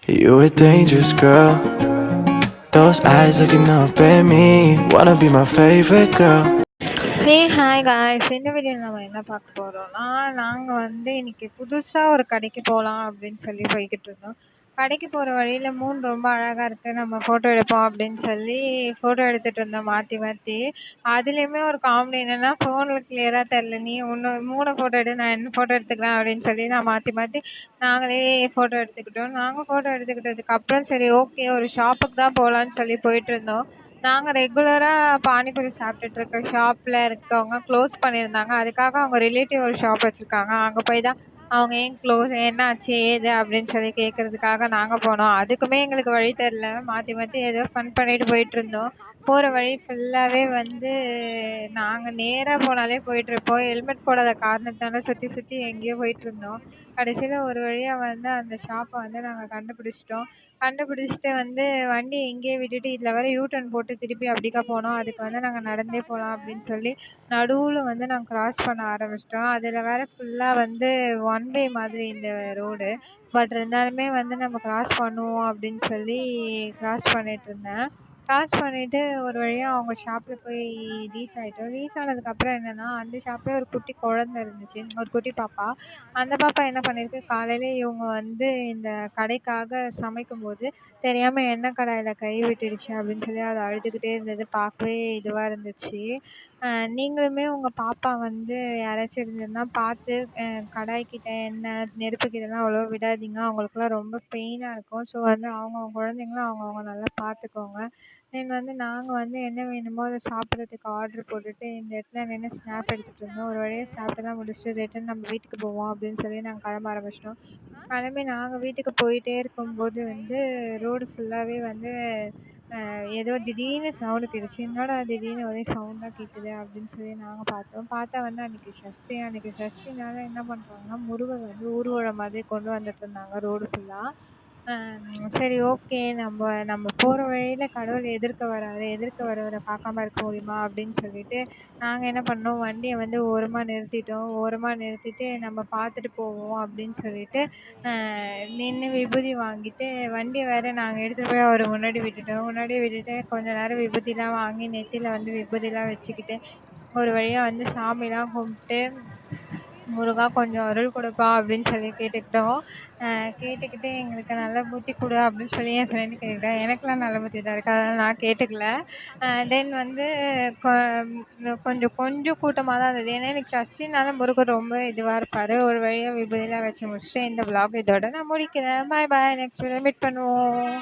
You a dangerous girl. Those eyes looking up at me. Wanna be my favorite girl. Hey hi guys, இந்த வீடியோவில் நம்ம என்ன பார்க்க போகிறோம்னா, நாங்கள் வந்து இன்னைக்கு புதுசாக ஒரு கடைக்கு போகலாம் அப்படின்னு சொல்லி போய்கிட்டு இருந்தோம். கடைக்கு போகிற வழியில் ரொம்ப அழகாக இருக்குது, நம்ம ஃபோட்டோ எடுப்போம் அப்படின்னு சொல்லி ஃபோட்டோ எடுத்துகிட்டு இருந்தோம் மாற்றி மாற்றி. அதுலேயுமே ஒரு காமெடி என்னென்னா, ஃபோனில் கிளியராக தெரில, நீ ஒன்று 3 ஃபோட்டோ எடு, நான் என்ன ஃபோட்டோ எடுத்துக்கிறேன் அப்படின்னு சொல்லி நான் மாற்றி மாற்றி நாங்களே ஃபோட்டோ எடுத்துக்கிட்டோம். நாங்கள் ஃபோட்டோ எடுத்துக்கிட்டதுக்கு அப்புறம் சரி ஓகே, ஒரு ஷாப்புக்கு தான் போகலான்னு சொல்லி போயிட்டு இருந்தோம். நாங்க ரெகுலரா பானிபூரி சாப்பிட்டுட்டு இருக்க ஷாப்ல இருக்கவங்க க்ளோஸ் பண்ணியிருந்தாங்க. அதுக்காக அவங்க ரிலேட்டிவ் ஒரு ஷாப் வச்சிருக்காங்க. அங்க போய் தான் அவங்க ஏன் க்ளோஸ், என்னாச்சு, ஏது அப்படின்னு சொல்லி கேட்கறதுக்காக நாங்க போனோம். அதுக்குமே எங்களுக்கு வழி தெரியல. மாத்தி மாத்தி ஏதோ ஃபன் பண்ணிட்டு போயிட்டு இருந்தோம். போற வழி ஃபுல்லாவே வந்து நாங்க நேரா போனாலே போயிட்டு இருப்போம். ஹெல்மெட் போடாத காரணத்தால சுத்தி சுத்தி எங்கேயோ போயிட்டு இருந்தோம். கடைசியில ஒரு வழியா வந்து அந்த ஷாப்ப வந்து நாங்க கண்டுபிடிச்சிட்டோம். கண்டுபிடிச்சிட்டு வந்து வண்டிய இங்கேயே விட்டுட்டு இதுல வேற யூ டர்ன் போட்டு திருப்பி அப்படிக்கா போனோம். அதுக்கு வந்து நாங்க நடந்தே போலாம் அப்படின்னு சொல்லி நடுவுல வந்து நாங்க கிராஸ் பண்ண ஆரம்பிச்சிட்டோம். அதுல வேற ஃபுல்லா வந்து ஒன் வே மாதிரி இந்த ரோடு. பட் இருந்தாலுமே வந்து நம்ம கிராஸ் பண்ணுவோம் அப்படின்னு சொல்லி கிராஸ் பண்ணிட்டு இருந்தேன். கிராஸ் பண்ணிட்டு ஒரு வழியா அவங்க ஷாப்ல போய் ரீச் ஆயிட்டோம். ரீச் ஆனதுக்கு அப்புறம் என்னன்னா, அந்த ஷாப்ல ஒரு குட்டி குழந்தை இருந்துச்சு, ஒரு குட்டி பாப்பா. அந்த பாப்பா என்ன பண்ணிருக்கு, காலையில இவங்க வந்து இந்த கடைக்காக சமைக்கும்போது தெரியாம எண்ணெய் கடாயில கை விட்டுடுச்சு அப்படின்னு சொல்லி அது அழுதுகிட்டே இருந்தது. பார்க்கவே இதுவா இருந்துச்சு. நீங்களுமே உங்க பாப்பா வந்து யாராச்சும் இருந்ததுன்னா பார்த்து கடாய் கிட்ட எண்ணெய், நெருப்பு கிட்டலாம் அவ்வளவா விடாதீங்க. அவங்களுக்குலாம் ரொம்ப பெயினா இருக்கும். ஸோ வந்து அவங்கவங்க குழந்தைங்கள அவங்கவங்க நல்லா பார்த்துக்கோங்க. தென் வந்து நாங்க வந்து என்ன வேணுமோ அத சாப்பிட்றதுக்கு ஆர்டர் போட்டுட்டு இந்த இடத்துல நின்னு ஸ்னாப் எடுத்துட்டு இருந்தோம். ஒரு வழியா சாப்பிட்டுலாம் முடிச்சுட்டு ரிட்டர்ன் நம்ம வீட்டுக்கு போவோம் அப்படின்னு சொல்லி நாங்க கிளம்ப ஆரம்பிச்சிட்டோம். கிளம்பி நாங்க வீட்டுக்கு போயிட்டே இருக்கும்போது வந்து ரோடு ஃபுல்லாவே வந்து ஏதோ திடீர்னு சவுண்டு கேட்டுச்சு. என்னடா திடீர்னு ஒரே சவுண்டா கேட்குது அப்படின்னு சொல்லி நாங்க பார்த்தோம். பார்த்தா வந்து அன்னைக்கு சஷ்டினால என்ன பண்றாங்கன்னா, முருகர் வந்து ஊர்வலம் மாதிரி கொண்டு வந்துட்டு இருந்தாங்க ரோடு ஃபுல்லா. சரி ஓகே, நம்ம நம்ம போற வழியில கடவுள் எதிர்க்க வராரு, எதிர்க்க வரவர பார்க்காம இருக்க முடியுமா அப்படின்னு சொல்லிட்டு நாங்க என்ன பண்ணோம், வண்டிய வந்து ஓரமா நிறுத்திட்டோம். ஓரமா நிறுத்திட்டு நம்ம பார்த்துட்டு போவோம் அப்படின்னு சொல்லிட்டு நின்னு விபூதி வாங்கிட்டு, வண்டிய வேற நாங்க எடுத்துட்டு போய் அவரு முன்னாடி விட்டுட்டோம். முன்னாடி விட்டுட்டு கொஞ்ச நேரம் விபூதிலாம் வாங்கி நெத்தியில வந்து விபூதிலாம் வச்சுக்கிட்டு ஒரு வழியா வந்து சாமிலாம் கும்பிட்டு, முருகா கொஞ்சம் அருள் கொடுப்பா அப்படின்னு சொல்லி கேட்டுக்கிட்டோம். கேட்டுக்கிட்டு எங்களுக்கு நல்ல புத்தி கொடு அப்படின்னு சொல்லி என் ஃப்ரெண்டு கேட்டுக்கிட்டேன். எனக்கெல்லாம் நல்ல புத்தி தான் இருக்கு, அதனால நான் கேட்டுக்கல. தென் வந்து கொஞ்சம் கொஞ்சம் கூட்டமாக தான் இருந்தது. ஏன்னா எனக்கு சஷ்டினால முருகர் ரொம்ப இதுவாக இருப்பார். ஒரு வழியாக விபூதிலாம் வச்சு முடிச்சுட்டு இந்த vlog இதோட நான் முடிக்கிறேன். பாய் பாய், நெக்ஸ்ட் வீடியோ மீட் பண்ணுவோம்.